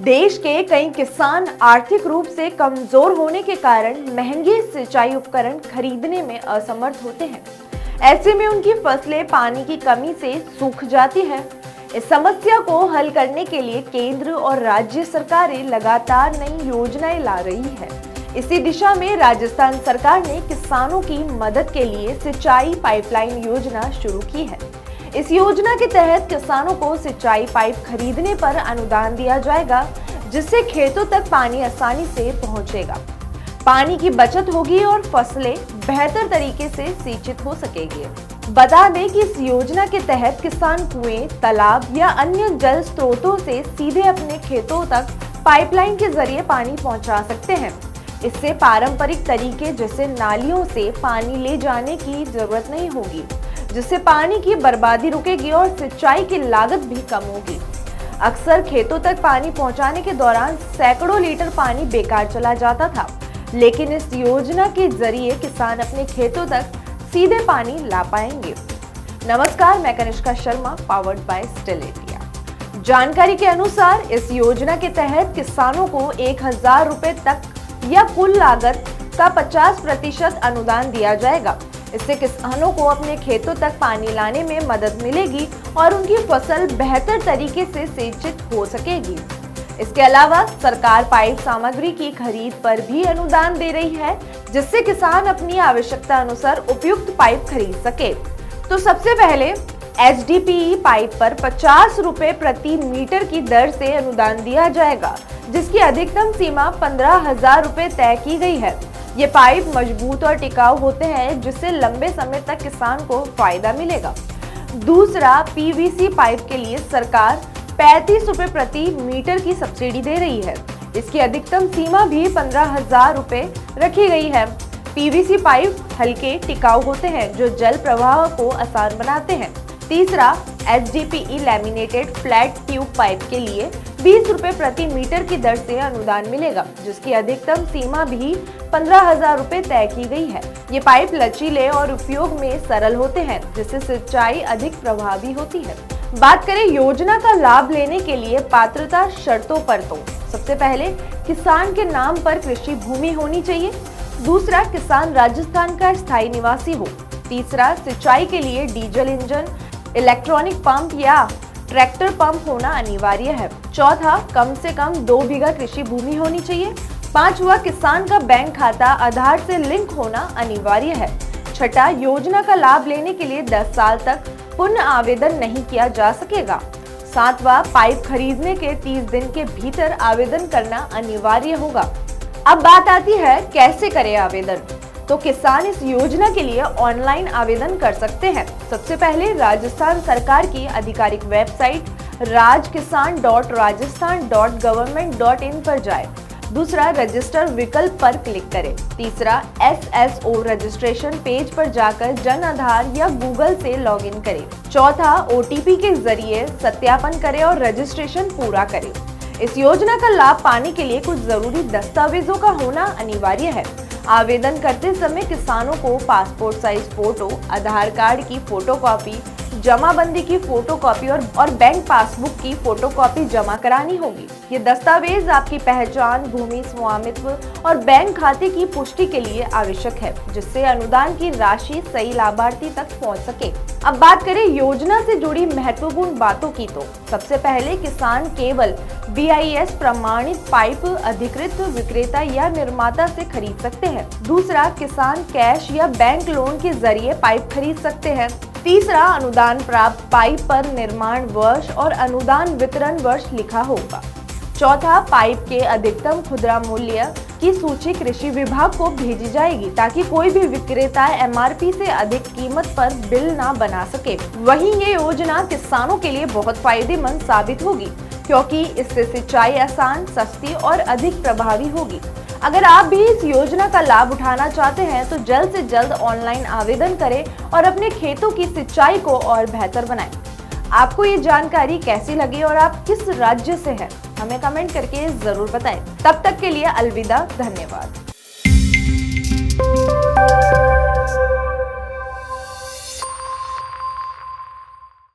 देश के कई किसान आर्थिक रूप से कमजोर होने के कारण महंगे सिंचाई उपकरण खरीदने में असमर्थ होते हैं। ऐसे में उनकी फसलें पानी की कमी से सूख जाती हैं। इस समस्या को हल करने के लिए केंद्र और राज्य सरकारें लगातार नई योजनाएं ला रही है। इसी दिशा में राजस्थान सरकार ने किसानों की मदद के लिए सिंचाई पाइपलाइन योजना शुरू की है। इस योजना के तहत किसानों को सिंचाई पाइप खरीदने पर अनुदान दिया जाएगा, जिससे खेतों तक पानी आसानी से पहुंचेगा। पानी की बचत होगी और फसलें बेहतर तरीके से सिंचित हो सकेगी। बता दें कि इस योजना के तहत किसान कुएं, तालाब या अन्य जल स्रोतों से सीधे अपने खेतों तक पाइपलाइन के जरिए पानी पहुंचा सकते हैं। इससे पारंपरिक तरीके जैसे नालियों से पानी ले जाने की जरूरत नहीं होगी, जिससे पानी की बर्बादी रुकेगी और सिंचाई की लागत भी कम होगी। अक्सर खेतों तक पानी पहुंचाने के दौरान सैकड़ों लीटर पानी बेकार चला जाता था, लेकिन इस योजना के जरिए किसान अपने खेतों तक सीधे पानी ला पाएंगे। नमस्कार, मैं Kanishka Sharma, powered by still India. जानकारी के अनुसार इस योजना के तहत किसानों को 1000 रुपए तक या कुल लागत का 50% अनुदान दिया जाएगा। इससे किसानों को अपने खेतों तक पानी लाने में मदद मिलेगी और उनकी फसल बेहतर तरीके से सिंचित हो सकेगी। इसके अलावा सरकार पाइप सामग्री की खरीद पर भी अनुदान दे रही है, जिससे किसान अपनी आवश्यकता अनुसार उपयुक्त पाइप खरीद सके। तो सबसे पहले HDPE पाइप पर 50 रुपए प्रति मीटर की दर से अनुदान दिया जाएगा, जिसकी अधिकतम सीमा 15,000 रुपए तय की गई है। ये पाइप मजबूत और टिकाऊ होते हैं, जिससे लंबे समय तक किसान को फायदा मिलेगा। दूसरा, PVC पाइप के लिए सरकार 35 रुपए प्रति मीटर की सब्सिडी दे रही है। इसकी अधिकतम सीमा भी 15,000 रुपए रखी गई है। PVC पाइप हल्के, टिकाऊ होते हैं, जो जल प्रवाह को आसान बनाते हैं। तीसरा, HDPE laminated flat tube pipe के लिए 20 रुपए प्रति मीटर की दर से अनुदान मिलेगा, जिसकी अधिकतम सीमा भी 15,000 रुपए तय की गई है। ये पाइप लचीले और उपयोग में सरल होते हैं, जिससे सिंचाई अधिक प्रभावी होती है। बात करें योजना का लाभ लेने के लिए पात्रता शर्तों पर, तो सबसे पहले किसान के नाम पर कृषि भूमि होनी चाहिए। दूसरा, किसान राजस्थान का स्थायी निवासी हो। तीसरा, सिंचाई के लिए डीजल इंजन, इलेक्ट्रॉनिक पंप या ट्रैक्टर पंप होना अनिवार्य है। चौथा, कम से कम 2 बीघा कृषि भूमि होनी चाहिए। पांचवा, किसान का बैंक खाता आधार से लिंक होना अनिवार्य है। छठा, योजना का लाभ लेने के लिए 10 साल तक पुनः आवेदन नहीं किया जा सकेगा। सातवां, पाइप खरीदने के 30 दिन के भीतर आवेदन करना अनिवार्य होगा। अब बात आती है कैसे करें आवेदन। तो किसान इस योजना के लिए ऑनलाइन आवेदन कर सकते हैं। सबसे पहले राजस्थान सरकार की आधिकारिक वेबसाइट rajasthan.rajasthan.government.in पर जाएं। दूसरा, रजिस्टर विकल्प पर क्लिक करें। तीसरा, SSO रजिस्ट्रेशन पेज पर जाकर जन आधार या गूगल से लॉगिन करें। चौथा, OTP के जरिए सत्यापन करें और रजिस्ट्रेशन पूरा करें। इस योजना का लाभ पाने के लिए कुछ जरूरी दस्तावेजों का होना अनिवार्य है। आवेदन करते समय किसानों को पासपोर्ट साइज फोटो, आधार कार्ड की फोटोकॉपी, जमाबंदी की फोटोकॉपी और बैंक पासबुक की फोटोकॉपी जमा करानी होगी। ये दस्तावेज आपकी पहचान, भूमि स्वामित्व और बैंक खाते की पुष्टि के लिए आवश्यक है, जिससे अनुदान की राशि सही लाभार्थी तक पहुंच सके। अब बात करें योजना से जुड़ी महत्वपूर्ण बातों की, तो सबसे पहले किसान केवल BIS प्रमाणित पाइप अधिकृत विक्रेता या निर्माता से खरीद सकते हैं। दूसरा, किसान कैश या बैंक लोन के जरिए पाइप खरीद सकते हैं। तीसरा, अनुदान प्राप्त पाइप पर निर्माण वर्ष और अनुदान वितरण वर्ष लिखा होगा। चौथा, पाइप के अधिकतम खुदरा मूल्य की सूची कृषि विभाग को भेजी जाएगी, ताकि कोई भी विक्रेता MRP से अधिक कीमत पर बिल ना बना सके। वहीं ये योजना किसानों के लिए बहुत फायदेमंद साबित होगी, क्योंकि इससे सिंचाई आसान, सस्ती और अधिक प्रभावी होगी। अगर आप भी इस योजना का लाभ उठाना चाहते हैं, तो जल्द से जल्द ऑनलाइन आवेदन करें और अपने खेतों की सिंचाई को और बेहतर बनाएं। आपको ये जानकारी कैसी लगी और आप किस राज्य से हैं, हमें कमेंट करके जरूर बताएं। तब तक के लिए अलविदा, धन्यवाद।